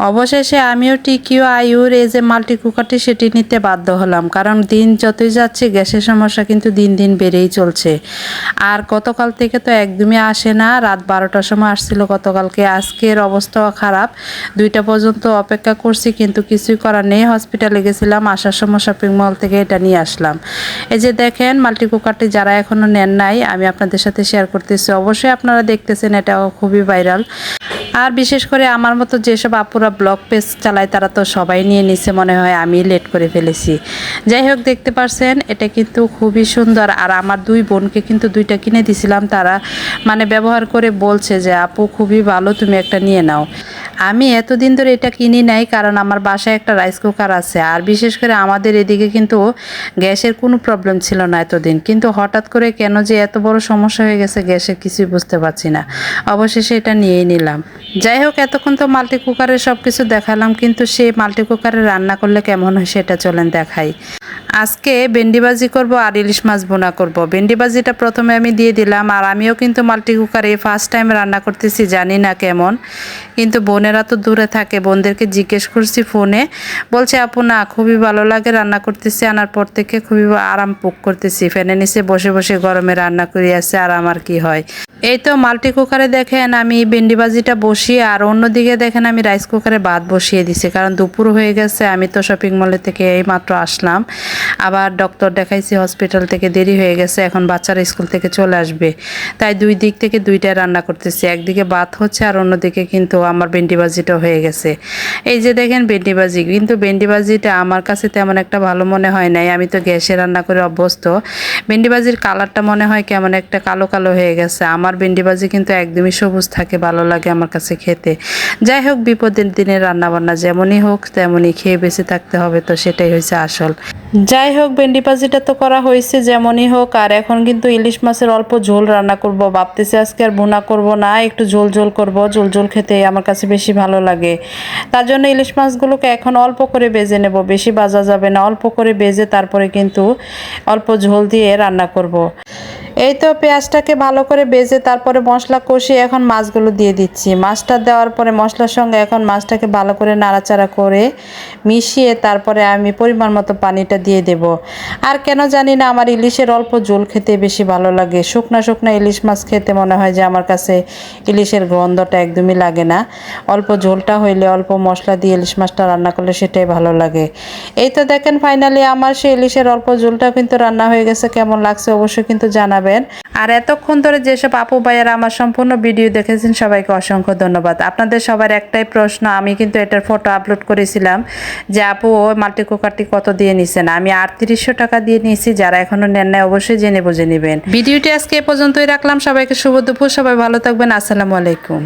অবশেষে আমিও টিকিও আইউর এই যে মাল্টি কুকারটি সেটি নিতে বাধ্য হলাম, কারণ দিন যতই যাচ্ছে গ্যাসের সমস্যা কিন্তু দিন দিন বেড়েই চলছে। আর গতকাল থেকে তো একদমই আসে না, রাত 12টার সময় আসছিল গতকালকে। আজকের অবস্থাও খারাপ, 2টা পর্যন্ত অপেক্ষা করছি কিন্তু কিছুই করার নেই। হসপিটালে গেছিলাম, আসার সময় শপিং মল থেকে এটা নিয়ে আসলাম। এই যে দেখেন মাল্টি কুকারটি যারা এখনও নেন নাই আমি আপনাদের সাথে শেয়ার করতেছি। অবশ্যই আপনারা দেখতেছেন এটা খুবই ভাইরাল। আর বিশেষ করে আমার মতো যেসব আপুরা ব্লগ পেজ চালায় তারা তো সবাই নিয়ে নিছে, মনে হয় আমি লেট করে ফেলেছি। যাই হোক, দেখতে পারছেন এটা কিন্তু খুবই সুন্দর। আর আমার 2 বোনকে কিন্তু 2টা কিনে দিছিলাম, তারা মানে ব্যবহার করে বলছে যে আপু খুবই ভালো, তুমি একটা নিয়ে নাও। আমি এতদিন ধরে এটা কিনি নাই, কারণ আমার বাসায় একটা রাইস কুকার আছে। আর বিশেষ করে আমাদের এদিকে কিন্তু গ্যাসের কোনো প্রবলেম ছিল না এতদিন, কিন্তু হঠাৎ করে কেন যে এত বড় সমস্যা হয়ে গেছে গ্যাসের কিছুই বুঝতে পারছি না। অবশেষে এটা নিয়েই নিলাম। যাই হোক, এতক্ষণ তো মাল্টি কুকারে সব কিছু দেখালাম, কিন্তু সেই মাল্টি কুকারে রান্না করলে কেমন হয় সেটা চলেন দেখাই। আজকে ভেন্ডি ভাজি করব আর ইলিশ মাছ ভুনা করব। ভেন্ডি ভাজিটা প্রথমে আমি দিয়ে দিলাম। আর আমিও কিন্তু মাল্টি কুকারে ফার্স্ট টাইম রান্না করতেছি, জানি না কেমন। কিন্তু বোনেরা তো দূরে থাকে, বোনদেরকে জিজ্ঞেস করছি ফোনে, বলছে আপু না খুবই ভালো লাগে, রান্না করতেছি আনার পর থেকে খুবই আরাম পোক করতেছি, ফ্যানের নিচে বসে বসে গরমে রান্না করি আছে, আর আমার কি হয়। এই তো মাল্টি কুকারে দেখেন আমি ভেন্ডি ভাজিটা বসিয়ে, আর অন্যদিকে দেখেন আমি রাইস কুকারে ভাত বসিয়ে দিছি, কারণ দুপুর হয়ে গেছে। আমি তো শপিং মলে থেকে এই মাত্র আসলাম, আবার ডক্টর দেখাইছি হসপিটাল থেকে, দেরি হয়ে গেছে, এখন বাচ্চারা স্কুল থেকে চলে আসবে। তাই 2 দিক থেকে 2টাই রান্না করতেছি, একদিকে ভাত হচ্ছে আর অন্যদিকে কিন্তু আমার ভেন্ডি ভাজিটা হয়ে গেছে। এই যে দেখেন ভেন্ডি ভাজি, কিন্তু ভেন্ডি ভাজিটা আমার কাছে তেমন একটা ভালো মনে হয় নাই, আমি তো গ্যাসে রান্না করে অভ্যস্ত। ভেন্ডি ভাজির কালারটা মনে হয় কেমন একটা কালো কালো হয়ে গেছে। আমার ভেন্ডি ভাজি কিন্তু একদমই সবুজ থাকে, ভালো লাগে আমার কাছে খেতে। যাই হোক, বিপদের দিনে রান্নাবান্না যেমনই হোক তেমনই খেয়ে বেঁচে থাকতে হবে, তো সেটাই হয়েছে আসল। যাই হোক, ভেন্ডি ভাজিটা তো করা হয়েছে যেমনই হোক। আর এখন কিন্তু ইলিশ মাছের অল্প ঝোল রান্না করব, ভাবতেছি আজকে আর ভুনা করব না, একটু ঝোল ঝোল করব। ঝোল ঝোল খেতে আমার কাছে বেশি ভালো লাগে। তার জন্য ইলিশ মাছগুলোকে এখন অল্প করে ভেজে নেব, বেশি ভাজা যাবে না, অল্প করে ভেজে তারপরে কিন্তু অল্প ঝোল দিয়ে রান্না করব। এই তো পেঁয়াজটাকে ভালো করে ভেজে তারপরে মশলা কষিয়ে এখন মাছগুলো দিয়ে দিচ্ছি। মাছটা দেওয়ার পরে মশলার সঙ্গে এখন মাছটাকে ভালো করে নাড়াচাড়া করে মিশিয়ে তারপরে আমি পরিমাণ মতো পানিটা দিয়ে দেব। আর কেন জানি না আমার ইলিশের অল্প ঝোল খেতে বেশি ভালো লাগে। শুকনা শুকনা ইলিশ মাছ খেতে মনে হয় যে আমার কাছে ইলিশের গন্ধটা একদমই লাগে না। অল্প ঝোলটা হইলে, অল্প মশলা দিয়ে ইলিশ মাছটা রান্না করলে সেটাই ভালো লাগে। এই তো দেখেন ফাইনালি আমার সেই ইলিশের অল্প ঝোলটাও কিন্তু রান্না হয়ে গেছে। কেমন লাগছে অবশ্যই কিন্তু জানাবেন। আর এতক্ষণ ধরে যেসব আপু ভাইয়ারা আমার সম্পূর্ণ ভিডিও দেখেছেন সবাইকে অসংখ্য ধন্যবাদ। আপনাদের সবার একটাই প্রশ্ন, আমি কিন্তু এটার ফটো আপলোড করেছিলাম যে আপু ওই মাল্টি কুকারটি কত দিয়ে নিছেন। আমি 3800 টাকা দিয়ে নিয়েছি, যারা এখনো নেন নাই অবশ্যই জেনে বুঝে নেবেন। ভিডিওটি আজকে এ পর্যন্তই রাখলাম, সবাইকে শুভ দুপুর, সবাই ভালো থাকবেন, আসসালামু আলাইকুম।